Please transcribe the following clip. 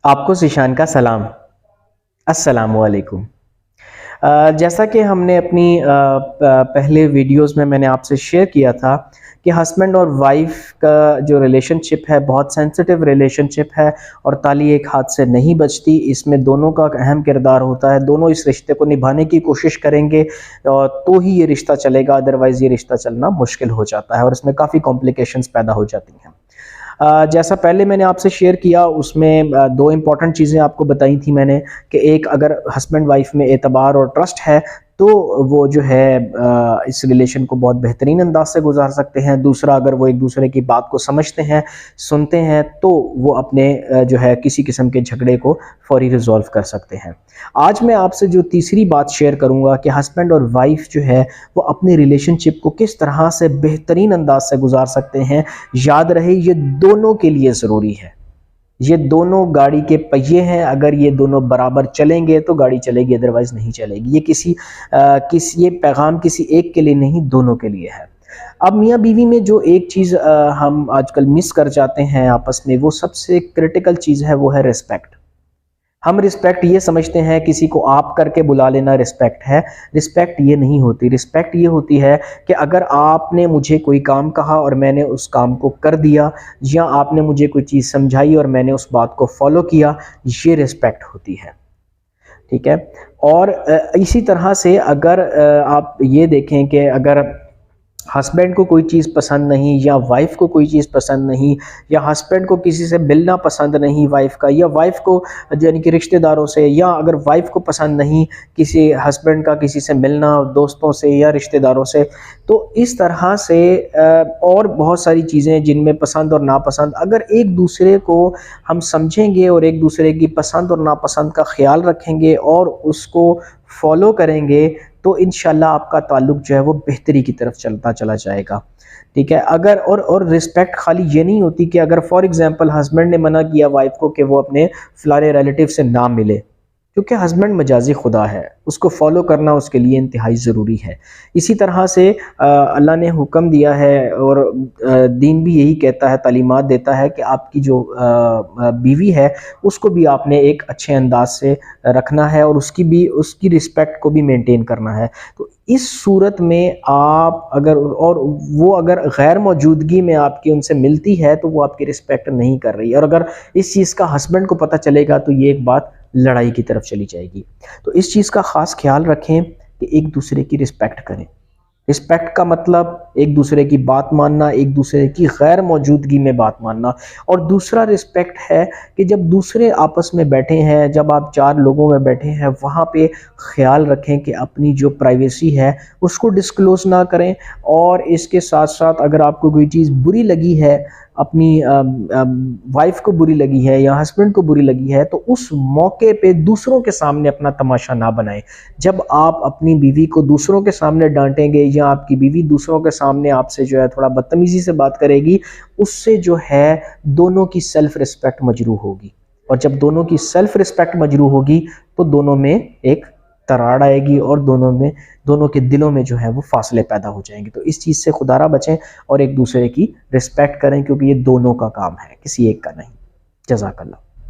آپ کو ذیشان کا سلام، السلام علیکم۔ جیسا کہ ہم نے اپنی پہلے ویڈیوز میں نے آپ سے شیئر کیا تھا کہ ہسبینڈ اور وائف کا جو ریلیشن شپ ہے بہت سینسٹیو ریلیشن شپ ہے، اور تالی ایک ہاتھ سے نہیں بجتی، اس میں دونوں کا اہم کردار ہوتا ہے، دونوں اس رشتے کو نبھانے کی کوشش کریں گے تو ہی یہ رشتہ چلے گا، ادروائز یہ رشتہ چلنا مشکل ہو جاتا ہے اور اس میں کافی کمپلیکیشنز پیدا ہو جاتی ہیں۔ جیسا پہلے میں نے آپ سے شیئر کیا، اس میں دو امپورٹنٹ چیزیں آپ کو بتائی تھی میں نے کہ ایک، اگر ہسبینڈ وائف میں اعتبار اور ٹرسٹ ہے تو وہ جو ہے اس ریلیشن کو بہت بہترین انداز سے گزار سکتے ہیں۔ دوسرا، اگر وہ ایک دوسرے کی بات کو سمجھتے ہیں، سنتے ہیں، تو وہ اپنے جو ہے کسی قسم کے جھگڑے کو فوری ریزولو کر سکتے ہیں۔ آج میں آپ سے جو تیسری بات شیئر کروں گا کہ ہسبینڈ اور وائف جو ہے وہ اپنی ریلیشن شپ کو کس طرح سے بہترین انداز سے گزار سکتے ہیں۔ یاد رہے یہ دونوں کے لیے ضروری ہے، یہ دونوں گاڑی کے پہیے ہیں، اگر یہ دونوں برابر چلیں گے تو گاڑی چلے گی، ادروائز نہیں چلے گی۔ یہ پیغام کسی ایک کے لیے نہیں، دونوں کے لیے ہے۔ اب میاں بیوی میں جو ایک چیز ہم آج کل مس کر جاتے ہیں آپس میں، وہ سب سے کرٹیکل چیز ہے، وہ ہے رسپیکٹ۔ ہم رسپیکٹ یہ سمجھتے ہیں کسی کو آپ کر کے بلا لینا رسپیکٹ ہے، رسپیکٹ یہ نہیں ہوتی۔ رسپیکٹ یہ ہوتی ہے کہ اگر آپ نے مجھے کوئی کام کہا اور میں نے اس کام کو کر دیا، یا آپ نے مجھے کوئی چیز سمجھائی اور میں نے اس بات کو فالو کیا، یہ رسپیکٹ ہوتی ہے، ٹھیک ہے۔ اور اسی طرح سے اگر آپ یہ دیکھیں کہ اگر ہسبینڈ کو کوئی چیز پسند نہیں، یا وائف کو کوئی چیز پسند نہیں، یا ہسبینڈ کو کسی سے ملنا پسند نہیں وائف کا، یا وائف کو یعنی کہ رشتہ داروں سے، یا اگر وائف کو پسند نہیں کسی ہسبینڈ کا کسی سے ملنا دوستوں سے یا رشتہ داروں سے، تو اس طرح سے اور بہت ساری چیزیں جن میں پسند اور ناپسند، اگر ایک دوسرے کو ہم سمجھیں گے اور ایک دوسرے کی پسند اور ناپسند کا خیال رکھیں گے اور اس کو فالو کریں گے، تو انشاءاللہ آپ کا تعلق جو ہے وہ بہتری کی طرف چلا جائے گا، ٹھیک ہے۔ اگر اور رسپیکٹ خالی یہ نہیں ہوتی کہ اگر فار ایگزامپل ہسبینڈ نے منع کیا وائف کو کہ وہ اپنے فلانے ریلیٹیو سے نہ ملے، کیونکہ ہسبینڈ مجازی خدا ہے، اس کو فالو کرنا اس کے لیے انتہائی ضروری ہے۔ اسی طرح سے اللہ نے حکم دیا ہے اور دین بھی یہی کہتا ہے، تعلیمات دیتا ہے کہ آپ کی جو بیوی ہے اس کو بھی آپ نے ایک اچھے انداز سے رکھنا ہے، اور اس کی رسپیکٹ کو بھی مینٹین کرنا ہے۔ تو اس صورت میں آپ اگر غیر موجودگی میں آپ کی ان سے ملتی ہے تو وہ آپ کی رسپیکٹ نہیں کر رہی ہے، اور اگر اس چیز کا ہسبینڈ کو پتہ چلے گا تو یہ ایک بات لڑائی کی طرف چلی جائے گی۔ تو اس چیز کا خاص خیال رکھیں کہ ایک دوسرے کی رسپیکٹ کریں۔ رسپیکٹ کا مطلب ایک دوسرے کی بات ماننا، ایک دوسرے کی غیر موجودگی میں بات ماننا۔ اور دوسرا رسپیکٹ ہے کہ جب دوسرے آپس میں بیٹھے ہیں، جب آپ چار لوگوں میں بیٹھے ہیں، وہاں پہ خیال رکھیں کہ اپنی جو پرائیویسی ہے اس کو ڈسکلوز نہ کریں، اور اس کے ساتھ ساتھ اگر آپ کو کوئی چیز بری لگی ہے، اپنی وائف کو بری لگی ہے یا ہسبینڈ کو بری لگی ہے، تو اس موقع پہ دوسروں کے سامنے اپنا تماشا نہ بنائیں۔ جب آپ اپنی بیوی کو دوسروں کے سامنے ڈانٹیں گے، یا آپ کی بیوی دوسروں کے سامنے آپ سے جو ہے تھوڑا بدتمیزی سے بات کرے گی، اس سے جو ہے دونوں کی سیلف ریسپیکٹ مجروح ہوگی، اور جب دونوں کی سیلف ریسپیکٹ مجروح ہوگی تو دونوں میں ایک تراڑ آئے گی، اور دونوں کے دلوں میں جو ہے وہ فاصلے پیدا ہو جائیں گے۔ تو اس چیز سے خدا را بچیں اور ایک دوسرے کی رسپیکٹ کریں، کیونکہ یہ دونوں کا کام ہے، کسی ایک کا نہیں۔ جزاک اللہ۔